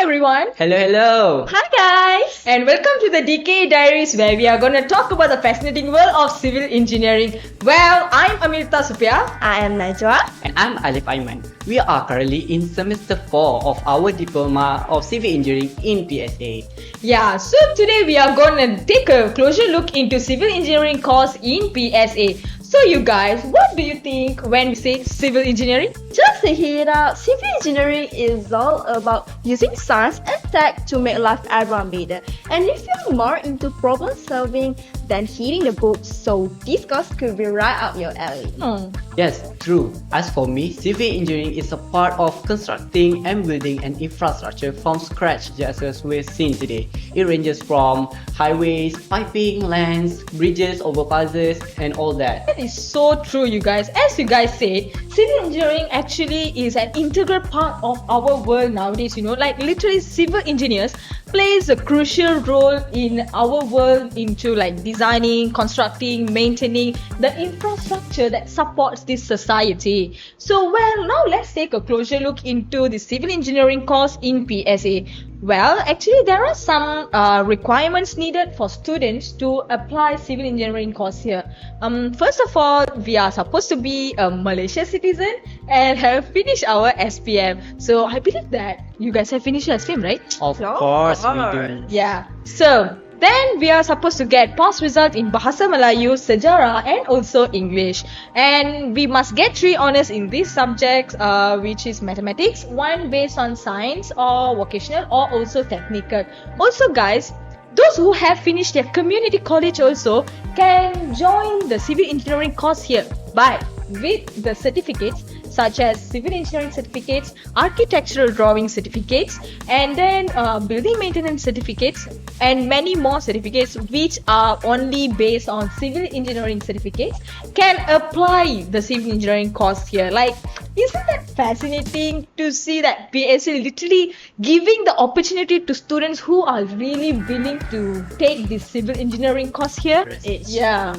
everyone. Hello, hello. Hi guys! And welcome to the DK Diaries, where we are going to talk about the fascinating world of civil engineering. Well, I'm Amrita Supia. I am Najwa. And I'm Alif Aiman. We are currently in semester 4 of our diploma of civil engineering in PSA. Yeah, so today we are going to take a closer look into civil engineering course in PSA. So you guys, what do you think when we say civil engineering? Just to hear it out, civil engineering is all about using science and tech to make life everyone better. And if you're more into problem solving than hitting the books, so this course could be right up your alley. Yes, true. As for me, civil engineering is a part of constructing and building an infrastructure from scratch, just as we've seen today. It ranges from highways, piping, lands, bridges, overpasses, and all that. That is so true, you guys. As you guys said, civil engineering actually is an integral part of our world nowadays. Like literally civil engineers plays a crucial role in our world into like designing, constructing, maintaining the infrastructure that supports this society. So now let's take a closer look into the civil engineering course in PSA. Well, actually there are some requirements needed for students to apply civil engineering course here. First of all, we are supposed to be a Malaysia citizen and have finished our SPM. So I believe that you guys have finished your SPM, right? Of course we do. Yeah. So then we are supposed to get pass result in Bahasa Melayu, Sejarah and also English. And we must get 3 honours in these subjects, which is mathematics, 1 based on science or vocational or also technical. Also guys, those who have finished their community college also can join the civil engineering course here. But with the certificates such as civil engineering certificates, architectural drawing certificates, and then building maintenance certificates, and many more certificates which are only based on civil engineering certificates can apply the civil engineering course here. Like, isn't that fascinating to see that PSA literally giving the opportunity to students who are really willing to take this civil engineering course here? Yeah.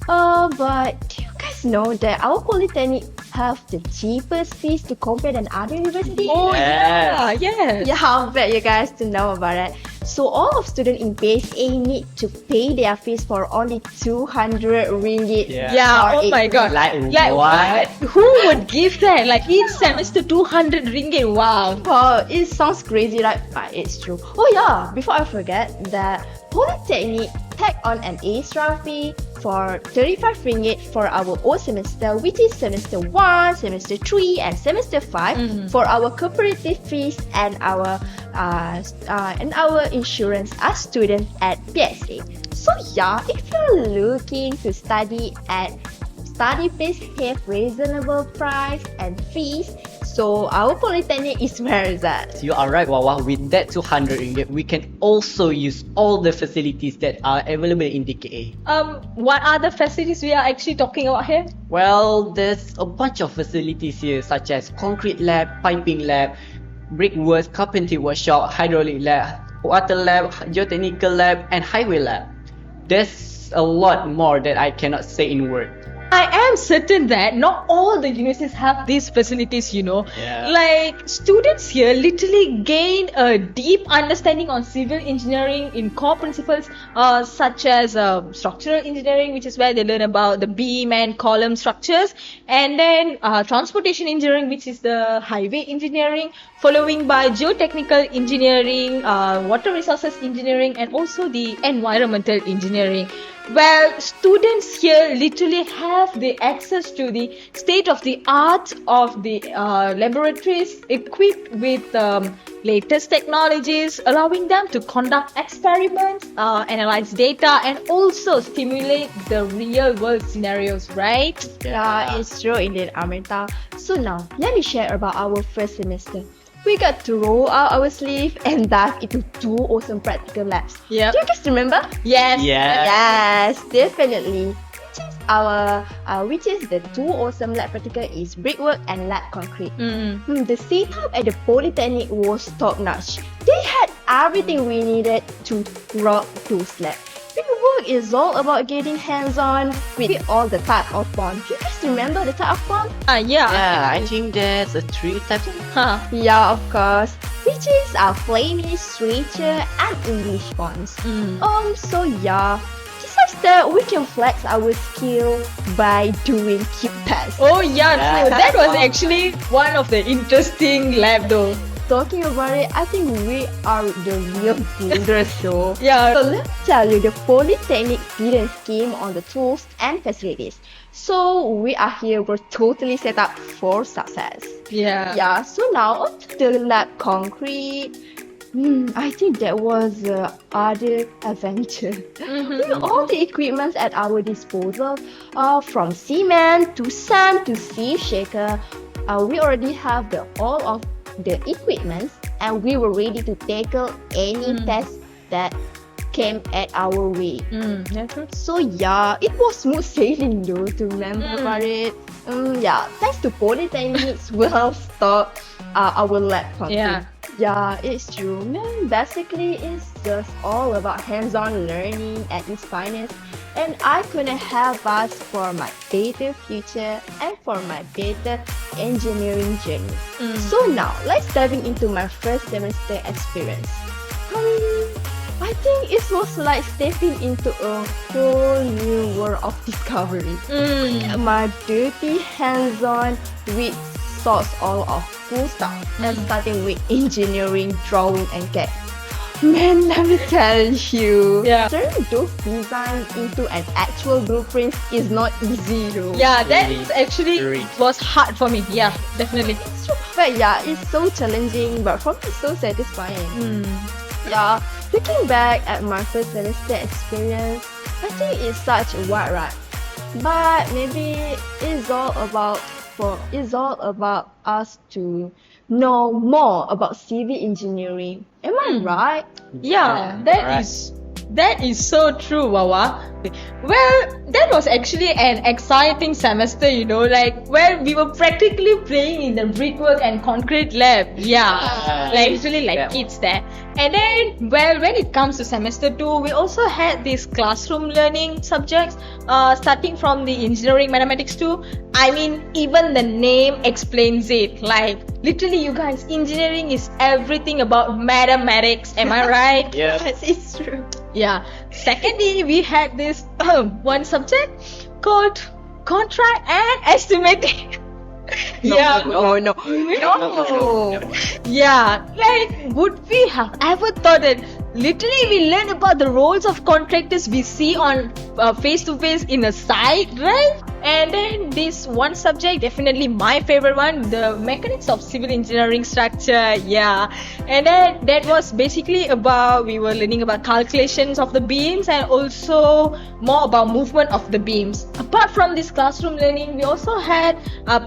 But do you guys know that our polytechnic have the cheapest fees to compare than other universities? Oh yeah, yes. Yeah, I'll bet you guys to know about it. So all of students in PSA need to pay their fees for only 200 ringgit. Yeah, oh my god. Like what? Who would give that? Like each semester 200 ringgit. Wow. Wow, it sounds crazy, right? But it's true. Oh yeah, before I forget, that Polytechnic tag on an extra fee for 35 ringgit for our old semester, which is semester 1, semester 3 and semester 5 for our cooperative fees and our insurance as students at PSA. So yeah, if you're looking to study at study place have reasonable price and fees, so our polytechnic is where it's at. You are right, Wawa. With that 200 ringgit, we can also use all the facilities that are available in DKA. What are the facilities we are actually talking about here? Well, there's a bunch of facilities here, such as concrete lab, piping lab, brickworks, carpentry workshop, hydraulic lab, water lab, geotechnical lab, and highway lab. There's a lot more that I cannot say in words. I am certain that not all the universities have these facilities, Yeah. Like, students here literally gain a deep understanding on civil engineering in core principles such as structural engineering, which is where they learn about the beam and column structures, and then transportation engineering, which is the highway engineering, following by geotechnical engineering, water resources engineering, and also the environmental engineering. Well, students here literally have the access to the state-of-the-art of the laboratories equipped with latest technologies, allowing them to conduct experiments, analyze data, and also stimulate the real-world scenarios, right? Yeah, it's true indeed, Amrita. So now, let me share about our first semester. We got to roll out our sleeve and dive into 2 awesome practical labs. Yep. Do you guys remember? Yes. Yes, definitely. Which is the 2 awesome lab practical is brickwork and lab concrete. The setup at the Polytechnic was top notch. They had everything we needed to rock those labs. Brickwork is all about getting hands-on with all the type of bond. Do you guys remember the type of bond? Yeah. Yeah, I think there's a 3 types. Huh. Yeah, of course. Which is our Flemish, Stracher, and English bonds. So yeah. Besides that, we can flex our skill by doing cute tests. Oh yeah, Yeah. true. That was actually one of the interesting lab though. Talking about it, I think we are the real builders though. Yeah. So let me tell you the Polytechnic student scheme on the tools and facilities. So we are here, we're totally set up for success. Yeah. Yeah, so now on to the lab concrete. I think that was other adventure. With all the equipment at our disposal, from cement to sand to sieve shaker, we already have all of the equipment and we were ready to tackle any test that came at our way. Yeah, true. So yeah, it was smooth sailing though to remember about it. Yeah, thanks to Polytechnic's well stocked our lab concrete. Yeah. Yeah, it's true. Man, basically, it's just all about hands-on learning at its finest, and I couldn't have asked for my better future and for my better engineering journey. So now, let's diving into my first semester experience. I think it was like stepping into a whole new world of discovery. My dirty hands-on with sorts all of cool stuff, and starting with engineering, drawing, and CAD. Man, let me tell you, Yeah. turning those designs into an actual blueprint is not easy though. Yeah, that Really actually great. was hard for me. Yeah, definitely. But yeah, it's so challenging, but for me, it's so satisfying. Yeah, looking back at my first semester experience, I think it's such a wild ride. But maybe it's all about us to know more about civil engineering. Am I right? Yeah, Right. that is so true, Wawa. Well, that was actually an exciting semester, you know, like where we were practically playing in the brickwork and concrete lab. Yeah, like literally like Yeah. kids there. And then, well, when it comes to semester 2, we also had these classroom learning subjects, starting from the engineering mathematics 2. I mean, even the name explains it. Like, literally, you guys, engineering is everything about mathematics. Am I right? Yeah. Yes, it's true. Yeah. Secondly, we had this one subject called contract and estimating. Yeah. No. Yeah. Like, would we have ever thought that literally we learn about the roles of contractors we see on face to face in a site, right? And then this one subject, definitely my favorite one, the mechanics of civil engineering structure. Yeah. And then that was basically about, we were learning about calculations of the beams and also more about movement of the beams. Apart from this classroom learning, we also had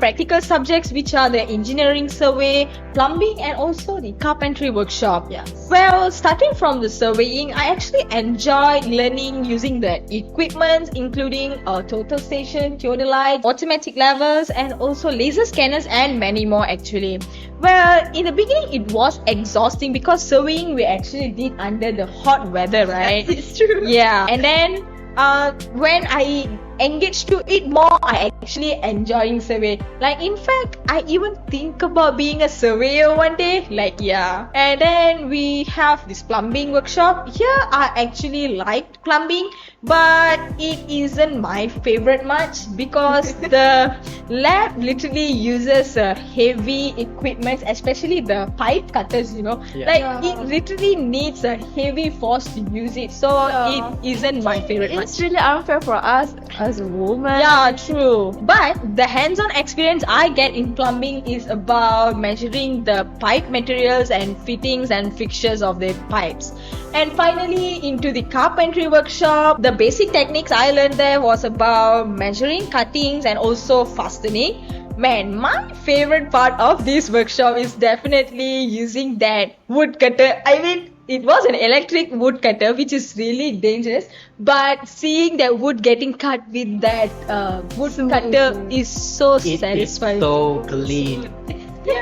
practical subjects which are the engineering survey, plumbing, and also the carpentry workshop. Yes. Well, starting from the surveying, I actually enjoyed learning using the equipment, including a total station, theodolite, automatic levels, and also laser scanners, and many more actually. Well, in the beginning, it was exhausting because surveying we actually did under the hot weather, right? It's true. Yeah. And then when I engaged to it more, I actually enjoying survey. Like, in fact, I even think about being a surveyor one day. Like, yeah. And then we have this plumbing workshop. Here, I actually liked plumbing, but it isn't my favorite much because the lab literally uses heavy equipment, especially the pipe cutters, you know. Yeah. Like, Yeah. it literally needs a heavy force to use it. So, it isn't my favorite much. It's really unfair for us as a woman. Yeah, true. But the hands-on experience I get in plumbing is about measuring the pipe materials and fittings and fixtures of the pipes. And finally, into the carpentry workshop, the basic techniques I learned there was about measuring cuttings and also fastening. Man, my favorite part of this workshop is definitely using that wood cutter. I mean, it was an electric wood cutter, which is really dangerous. But seeing that wood getting cut with that wood cutter is so It is satisfying. so clean.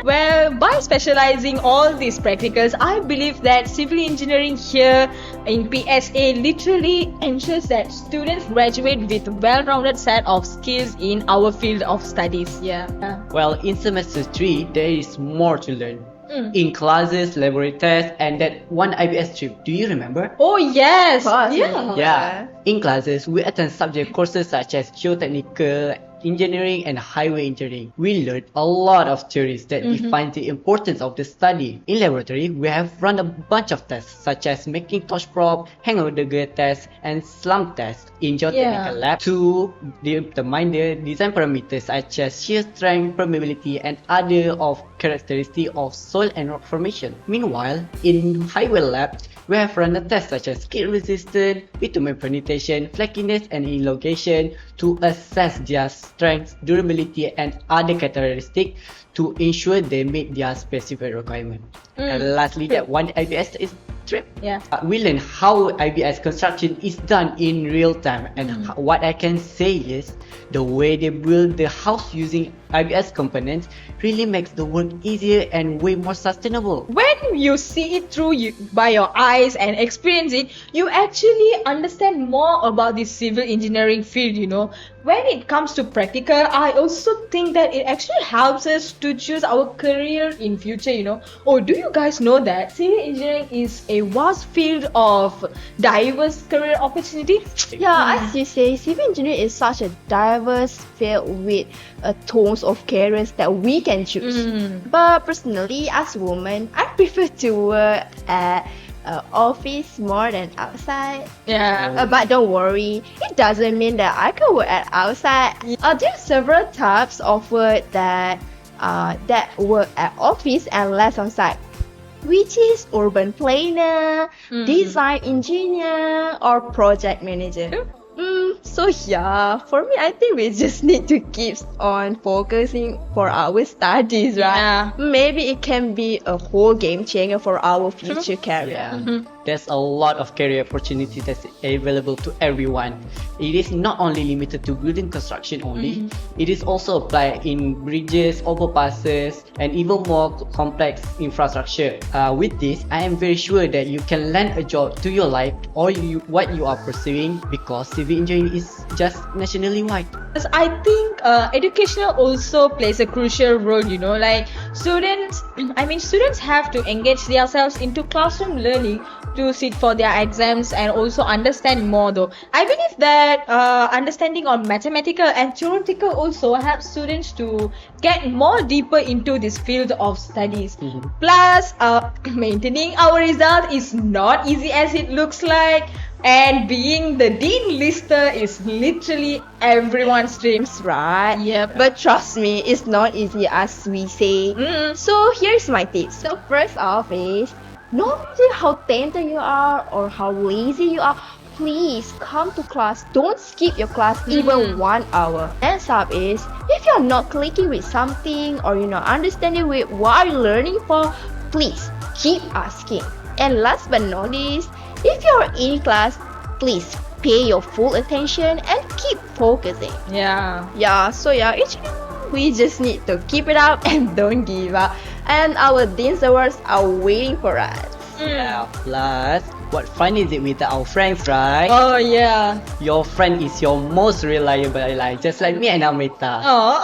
Well, by specializing all these practicals, I believe that civil engineering here in PSA literally ensures that students graduate with a well-rounded set of skills in our field of studies. Yeah. Well, in semester 3, there is more to learn. In classes, laboratory tests, and that one IBS trip. Do you remember? Oh yes. Of course. Yeah. Yeah. In classes, we attend subject courses such as geotechnical, engineering, and highway engineering. We learned a lot of theories that define the importance of the study. In laboratory, we have run a bunch of tests such as making torch probe, hangover test, and slump test. In geotechnical lab, to determine the design parameters such as shear strength, permeability, and other of characteristics of soil and rock formation. Meanwhile, in highway lab, we have run a test such as skid resistance, bitumen penetration, flakiness, and elongation to assess their strength, durability, and other characteristics to ensure they meet their specific requirement. And lastly, that one IBS is trip. Yeah. We learn how IBS construction is done in real time, and what I can say is the way they build the house using IBS components really makes the work easier and way more sustainable. When you see it by your eyes and experience it, you actually understand more about the civil engineering field, you know. When it comes to practical, I also think that it actually helps us to choose our career in future, you know. Oh, do you guys know that civil engineering is a vast field of diverse career opportunity? Yeah, as you say, civil engineering is such a diverse field with tons of careers that we can choose. But personally, as a woman, I prefer to work at office more than outside. Yeah. But don't worry, it doesn't mean that I can work at outside. There are several types of work that work at office and less on site, which is urban planner, design engineer, or project manager. So yeah, for me, I think we just need to keep on focusing for our studies, right? Yeah. Maybe it can be a whole game changer for our future career. There's a lot of career opportunities that's available to everyone. It is not only limited to building construction only. It is also applied in bridges, overpasses, and even more complex infrastructure. With this, I am very sure that you can land a job to your life or what you are pursuing, because civil engineering is just nationally wide. I think educational also plays a crucial role, you know, like students have to engage themselves into classroom learning to sit for their exams and also understand more though. I believe that understanding on mathematical and theoretical also helps students to get more deeper into this field of studies. Plus, maintaining our result is not easy as it looks like. And being the dean lister is literally everyone's dreams, right? Yep. But trust me, it's not easy as we say. So here's my tips. So first off is, no matter how talented you are or how lazy you are, please come to class. Don't skip your class even 1 hour. Next up is, if you're not clicking with something or you're not understanding with what you're learning for, please keep asking. And last but not least, if you're in class, please pay your full attention and keep focusing. Yeah. So actually, we just need to keep it up and don't give up. And our Dean's Awards are waiting for us. Plus, what fun is it with our friends, right? Oh yeah. Your friend is your most reliable ally, just like me and Amrita. Oh.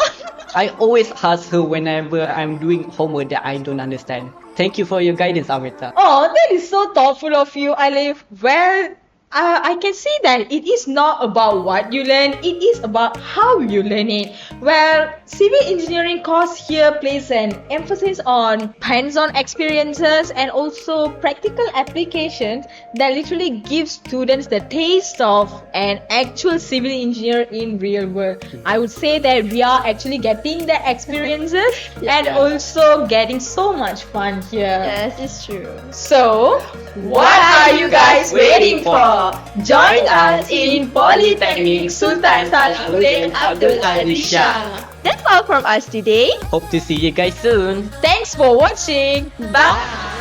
I always ask her whenever I'm doing homework that I don't understand. Thank you for your guidance, Amrita. Oh, that is so thoughtful of you, Alif. Well, I can see that it is not about what you learn, it is about how you learn it. Well, civil engineering course here places an emphasis on hands-on experiences and also practical applications that literally give students the taste of an actual civil engineer in real world. I would say that we are actually getting the experiences and also getting so much fun here. Yes, it's true. So, what are you guys waiting for? Join us in Polytechnic Sultan Salahuddin Abdul Aziz Shah. That's all from us today. Hope to see you guys soon. Thanks for watching. Bye.